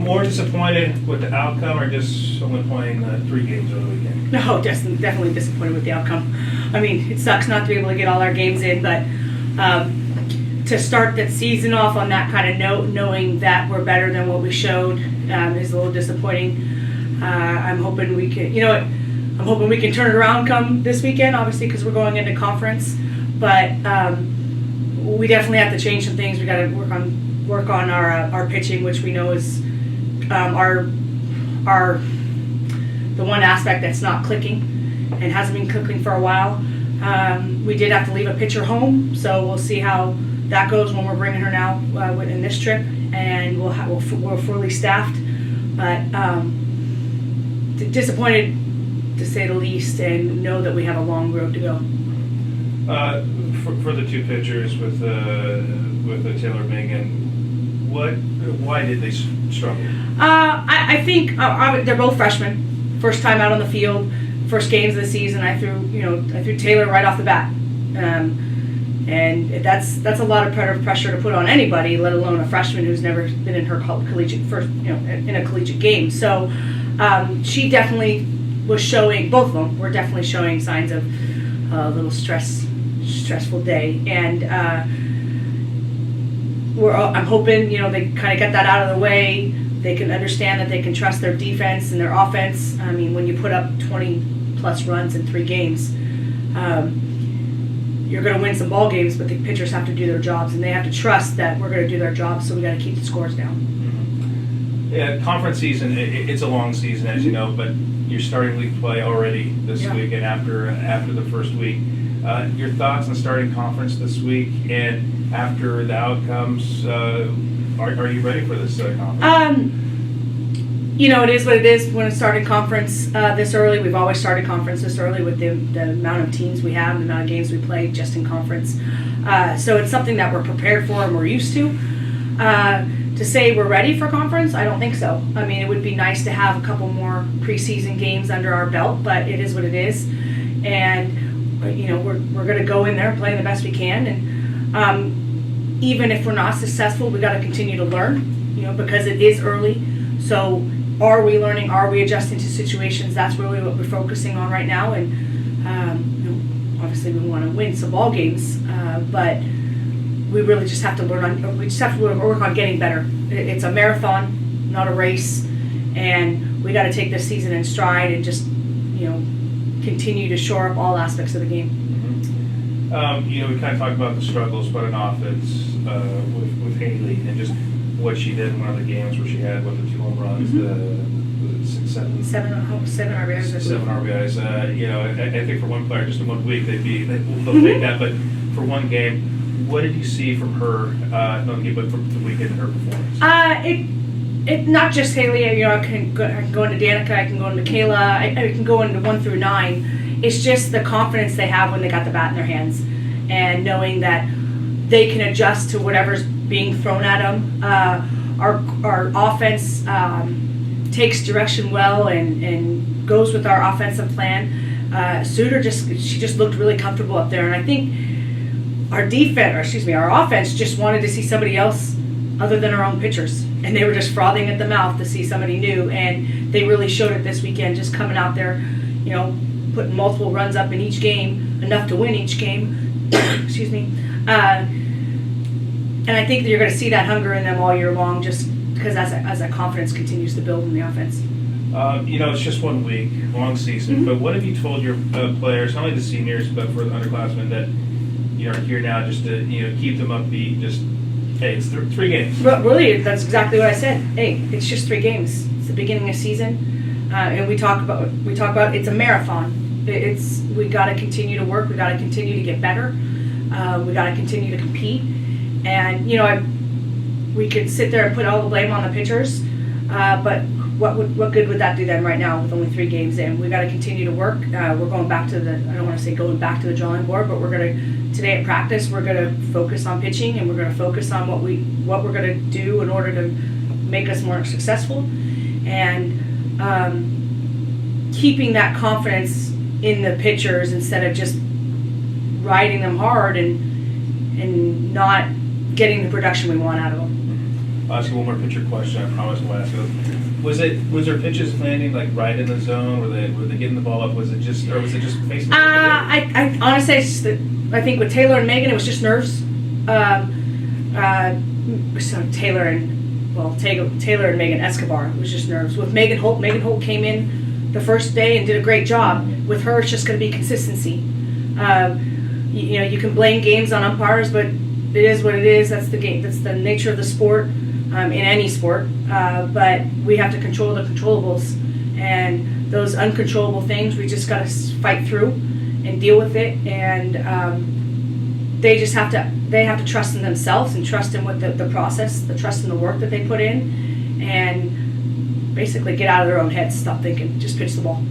More disappointed with the outcome, or just only playing 3 games over the weekend? No, definitely disappointed with the outcome. I mean, it sucks not to be able to get all our games in, but to start the season off on that kind of note, knowing that we're better than what we showed, is a little disappointing. I'm hoping we can, I'm hoping we can turn it around come this weekend, obviously, because we're going into conference. But we definitely have to change some things. We got to work on our pitching, which we know is our the one aspect that's not clicking and hasn't been clicking for a while. We did have to leave a pitcher home, so we'll see how that goes when we're bringing her now in this trip, and we're fully staffed. But disappointed to say the least, and know that we have a long road to go. For the 2 pitchers with Taylor Bingen, why did they struggle? I think they're both freshmen, first time out on the field, first games of the season. I threw Taylor right off the bat, and that's a lot of pressure to put on anybody, let alone a freshman who's never been in her collegiate in a collegiate game. So she definitely was showing, both of them were definitely showing signs of a little stressful day, and I'm hoping they kind of get that out of the way. They can understand that they can trust their defense and their offense. I mean, when you put up 20 plus runs in 3 games, you're going to win some ball games, but the pitchers have to do their jobs, and they have to trust that we're going to do their jobs. So we got to keep the scores down. Mm-hmm. Yeah, conference season, it's a long season, as you know, but you're starting league play already this week, and after the first week. Your thoughts on starting conference this week, and after the outcomes, are you ready for this conference? It is what it is when it's starting conference this early. We've always started conference this early with the amount of teams we have, the amount of games we play just in conference. So it's something that we're prepared for and we're used to. To say we're ready for conference, I don't think so. I mean, it would be nice to have a couple more preseason games under our belt, but it is what it is. And we're going to go in there and play the best we can, and even if we're not successful, we got to continue to learn, because it is early. So are we learning? Are we adjusting to situations? That's really what we're focusing on right now. And obviously we want to win some ball games, but we really just have to learn. We just have to work on getting better. It's a marathon, not a race, and we got to take this season in stride and just continue to shore up all aspects of the game. Mm-hmm. We kind of talked about the struggles, but an offense with Haley and just what she did in one of the games where she had the 2 home runs, seven RBIs. 7 RBIs. I think for one player, just in 1 week, they'll take that. But for one game, what did you see from her? Not the game, but from the weekend, her performance. It not just Haley. I can go into Danica. I can go into Michaela. I can go into 1 through 9. It's just the confidence they have when they got the bat in their hands, and knowing that they can adjust to whatever's being thrown at them. Our offense takes direction well and goes with our offensive plan. Suter she just looked really comfortable up there, and I think our offense just wanted to see somebody else other than our own pitchers, and they were just frothing at the mouth to see somebody new, and they really showed it this weekend, just coming out there, putting multiple runs up in each game, enough to win each game. Excuse me. And I think that you're going to see that hunger in them all year long, just because as that confidence continues to build in the offense. It's just 1 week, long season, Mm-hmm. but what have you told your players, not only the seniors, but for the underclassmen, that are here now, just to keep them upbeat, just hey, it's 3 games. But really, that's exactly what I said. Hey, it's just 3 games. It's the beginning of season, and we talk about it's a marathon. We got to continue to work. We got to continue to get better. We got to continue to compete. And we could sit there and put all the blame on the pitchers, but what good would that do them right now with only 3 games in? We got to continue to work. We're going back to I don't want to say going back to the drawing board, but today at practice we're going to focus on pitching, and we're going to focus on what we're going to do in order to make us more successful, and keeping that confidence in the pitchers instead of just riding them hard and not getting the production we want out of them. I'll ask you one more pitcher question. I promise we'll ask you. Was their pitches landing like right in the zone? Were they getting the ball up? Was it just facing? I honestly, I think with Taylor and Megan, it was just nerves. So Taylor and Megan Escobar, it was just nerves. With Megan Holt came in the first day and did a great job. With her, it's just going to be consistency. You can blame games on umpires, but it is what it is. That's the game. That's the nature of the sport, in any sport. But we have to control the controllables, and those uncontrollable things, we just got to fight through and deal with it. And they just have to trust in themselves and trust in what the process, the trust in the work that they put in, and basically get out of their own heads. Stop thinking. Just pitch the ball.